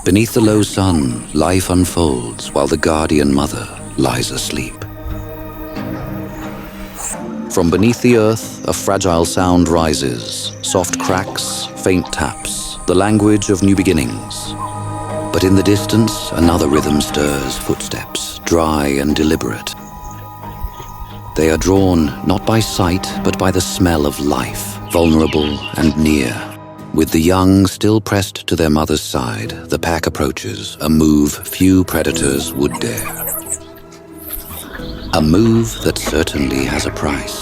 Beneath the low sun, life unfolds while the guardian mother lies asleep. From beneath the earth, a fragile sound rises, soft cracks, faint taps, the language of new beginnings. But in the distance, another rhythm stirs footsteps, dry and deliberate. They are drawn not by sight, but by the smell of life, vulnerable and near. With the young still pressed to their mother's side, the pack approaches, a move few predators would dare. A move that certainly has a price.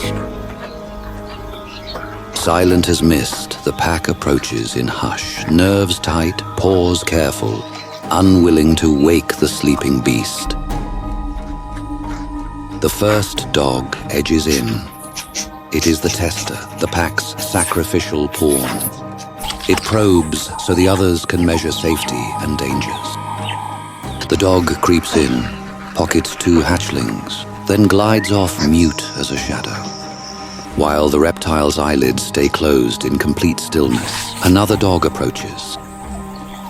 Silent as mist, the pack approaches in hush, nerves tight, paws careful, unwilling to wake the sleeping beast. The first dog edges in. It is the tester, the pack's sacrificial pawn. It probes so the others can measure safety and dangers. The dog creeps in, pockets 2 hatchlings, then glides off mute as a shadow. While the reptile's eyelids stay closed in complete stillness, another dog approaches.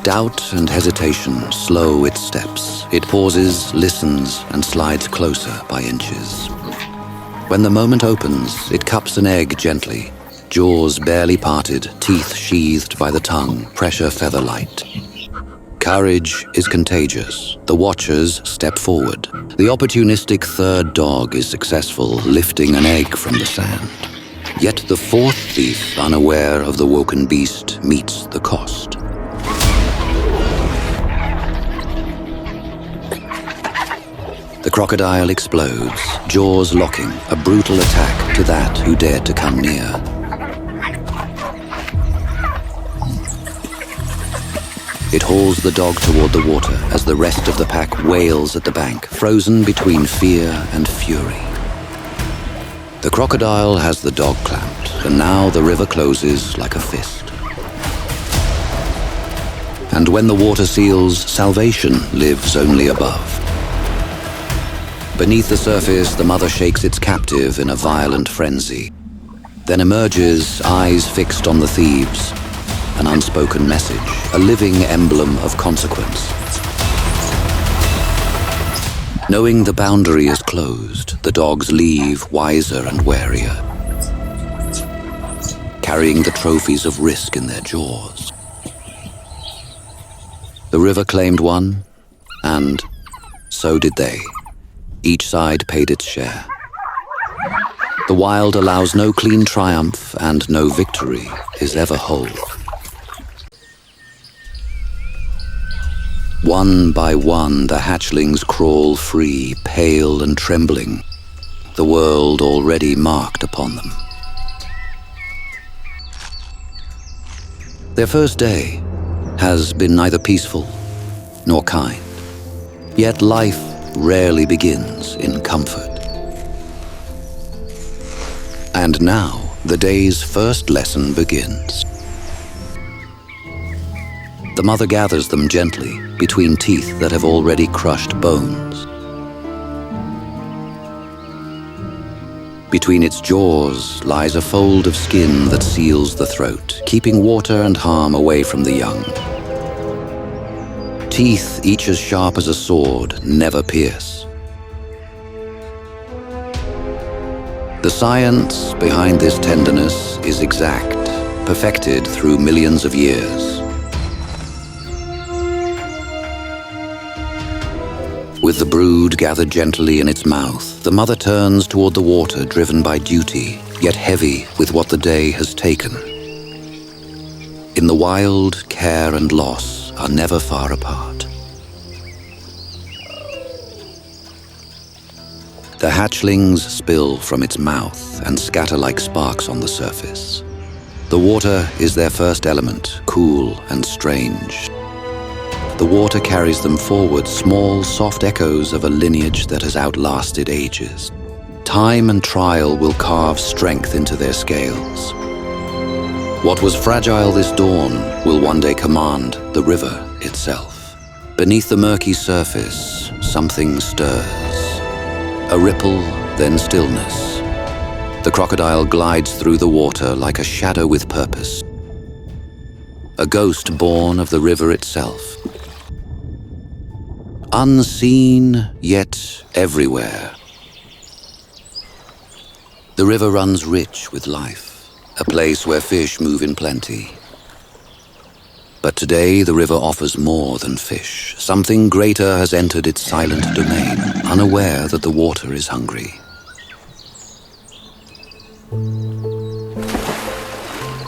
Doubt and hesitation slow its steps. It pauses, listens, and slides closer by inches. When the moment opens, it cups an egg gently, jaws barely parted, teeth sheathed by the tongue, pressure feather light. Courage is contagious. The watchers step forward. The opportunistic third dog is successful, lifting an egg from the sand. Yet the fourth thief, unaware of the woken beast, meets the cost. The crocodile explodes, jaws locking, a brutal attack to that who dared to come near. It hauls the dog toward the water as the rest of the pack wails at the bank, frozen between fear and fury. The crocodile has the dog clamped, and now the river closes like a fist. And when the water seals, salvation lives only above. Beneath the surface, the mother shakes its captive in a violent frenzy, then emerges, eyes fixed on the thieves. An unspoken message, a living emblem of consequence. Knowing the boundary is closed, the dogs leave wiser and warier, carrying the trophies of risk in their jaws. The river claimed one, and so did they. Each side paid its share. The wild allows no clean triumph, and no victory is ever whole. One by one, the hatchlings crawl free, pale and trembling, the world already marked upon them. Their first day has been neither peaceful nor kind, yet life rarely begins in comfort. And now, the day's first lesson begins. The mother gathers them gently between teeth that have already crushed bones. Between its jaws lies a fold of skin that seals the throat, keeping water and harm away from the young. Teeth, each as sharp as a sword, never pierce. The science behind this tenderness is exact, perfected through millions of years. With the brood gathered gently in its mouth, the mother turns toward the water, driven by duty, yet heavy with what the day has taken. In the wild, care and loss are never far apart. The hatchlings spill from its mouth and scatter like sparks on the surface. The water is their first element, cool and strange. The water carries them forward, small, soft echoes of a lineage that has outlasted ages. Time and trial will carve strength into their scales. What was fragile this dawn will one day command the river itself. Beneath the murky surface, something stirs. A ripple, then stillness. The crocodile glides through the water like a shadow with purpose. A ghost born of the river itself. Unseen, yet everywhere. The river runs rich with life, a place where fish move in plenty. But today the river offers more than fish. Something greater has entered its silent domain, unaware that the water is hungry.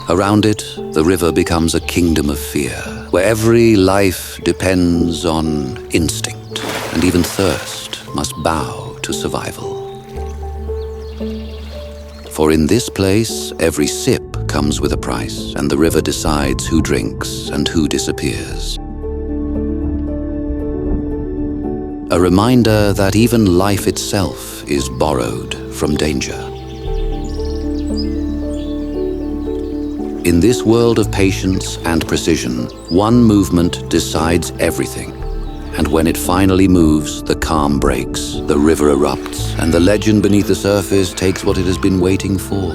Around it, the river becomes a kingdom of fear, where every life depends on instinct, and even thirst must bow to survival. For in this place, every sip comes with a price, and the river decides who drinks and who disappears. A reminder that even life itself is borrowed from danger. In this world of patience and precision, one movement decides everything. And when it finally moves, the calm breaks, the river erupts, and the legend beneath the surface takes what it has been waiting for.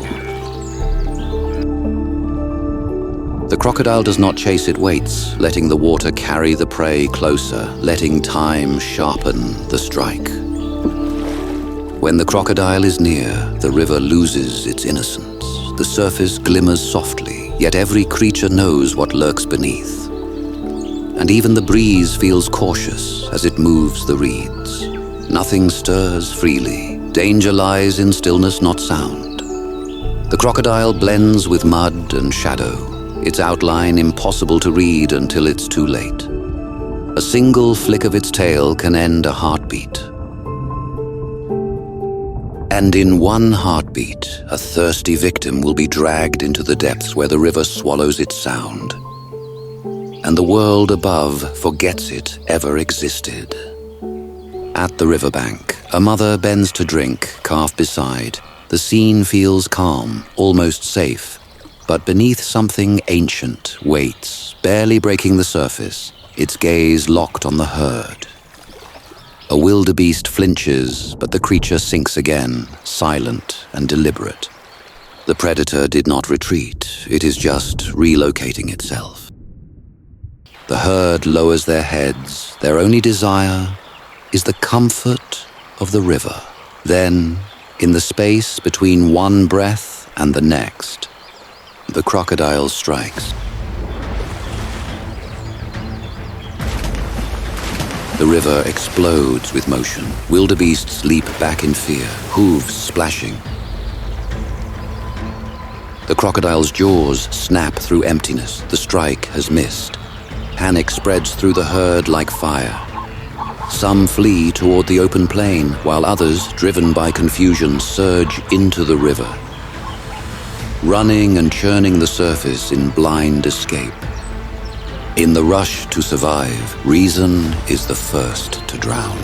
The crocodile does not chase, it waits, letting the water carry the prey closer, letting time sharpen the strike. When the crocodile is near, the river loses its innocence. The surface glimmers softly, yet every creature knows what lurks beneath. And even the breeze feels cautious as it moves the reeds. Nothing stirs freely. Danger lies in stillness, not sound. The crocodile blends with mud and shadow, its outline impossible to read until it's too late. A single flick of its tail can end a heartbeat. And in one heartbeat, a thirsty victim will be dragged into the depths where the river swallows its sound. And the world above forgets it ever existed. At the riverbank, a mother bends to drink, calf beside. The scene feels calm, almost safe, but beneath something ancient waits, barely breaking the surface, its gaze locked on the herd. A wildebeest flinches, but the creature sinks again, silent and deliberate. The predator did not retreat, it is just relocating itself. The herd lowers their heads. Their only desire is the comfort of the river. Then, in the space between one breath and the next, the crocodile strikes. The river explodes with motion. Wildebeests leap back in fear, hooves splashing. The crocodile's jaws snap through emptiness. The strike has missed. Panic spreads through the herd like fire. Some flee toward the open plain, while others, driven by confusion, surge into the river, running and churning the surface in blind escape. In the rush to survive, reason is the first to drown.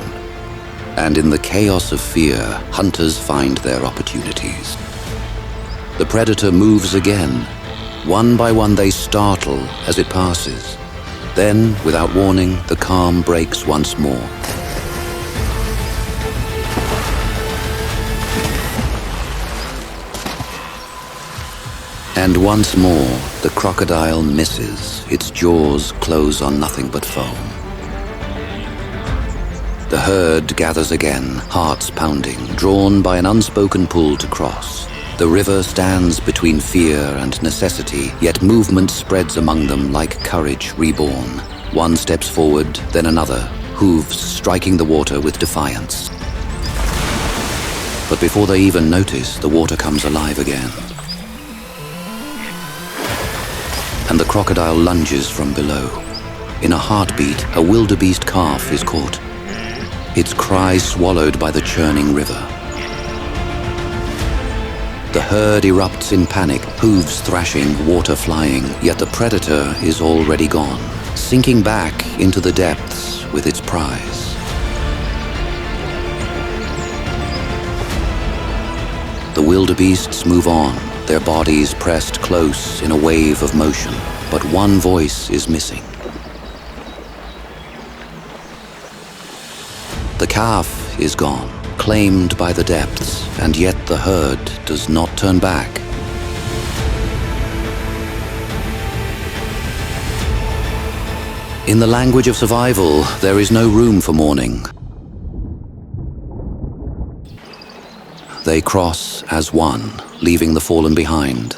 And in the chaos of fear, hunters find their opportunities. The predator moves again. One by one they startle as it passes. Then, without warning, the calm breaks once more. And once more, the crocodile misses. Its jaws close on nothing but foam. The herd gathers again, hearts pounding, drawn by an unspoken pull to cross. The river stands between fear and necessity, yet movement spreads among them like courage reborn. One steps forward, then another, hooves striking the water with defiance. But before they even notice, the water comes alive again. And the crocodile lunges from below. In a heartbeat, a wildebeest calf is caught, its cry swallowed by the churning river. The herd erupts in panic, hooves thrashing, water flying, yet the predator is already gone, sinking back into the depths with its prize. The wildebeests move on, their bodies pressed close in a wave of motion, but one voice is missing. The calf is gone, claimed by the depths, and yet the herd does not turn back. In the language of survival, there is no room for mourning. They cross as one, leaving the fallen behind,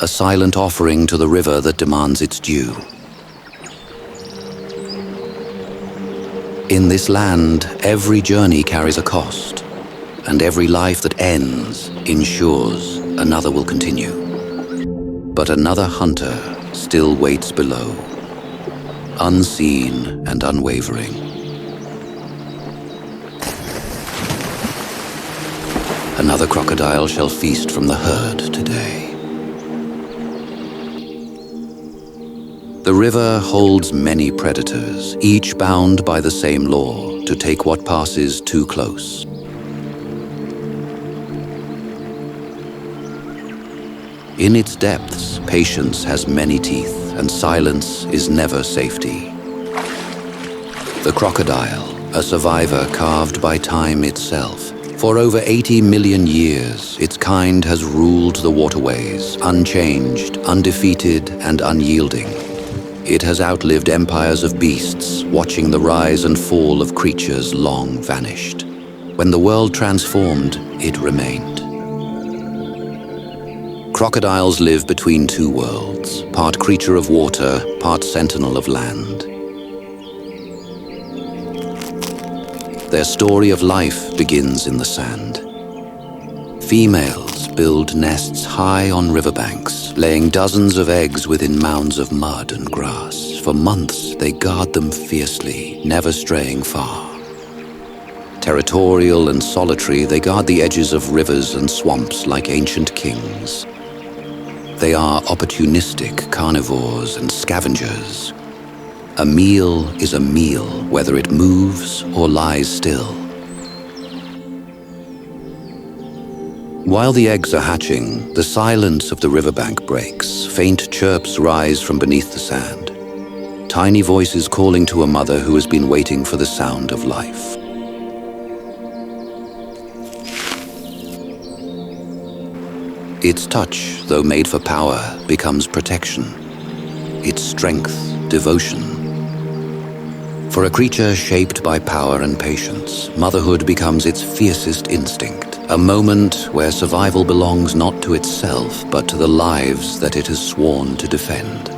a silent offering to the river that demands its due. In this land, every journey carries a cost, and every life that ends ensures another will continue. But another hunter still waits below, unseen and unwavering. Another crocodile shall feast from the herd today. The river holds many predators, each bound by the same law to take what passes too close. In its depths, patience has many teeth, and silence is never safety. The crocodile, a survivor carved by time itself. For over 80 million years, its kind has ruled the waterways, unchanged, undefeated, and unyielding. It has outlived empires of beasts, watching the rise and fall of creatures long vanished. When the world transformed, it remained. Crocodiles live between two worlds, part creature of water, part sentinel of land. Their story of life begins in the sand. Females build nests high on riverbanks, laying dozens of eggs within mounds of mud and grass. For months, they guard them fiercely, never straying far. Territorial and solitary, they guard the edges of rivers and swamps like ancient kings. They are opportunistic carnivores and scavengers. A meal is a meal, whether it moves or lies still. While the eggs are hatching, the silence of the riverbank breaks. Faint chirps rise from beneath the sand. Tiny voices calling to a mother who has been waiting for the sound of life. Its touch, though made for power, becomes protection. Its strength, devotion. For a creature shaped by power and patience, motherhood becomes its fiercest instinct, a moment where survival belongs not to itself, but to the lives that it has sworn to defend.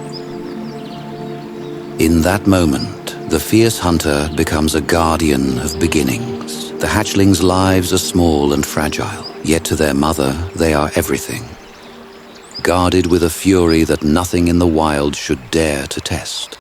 In that moment, the fierce hunter becomes a guardian of beginnings. The hatchlings' lives are small and fragile, yet to their mother, they are everything. Guarded with a fury that nothing in the wild should dare to test.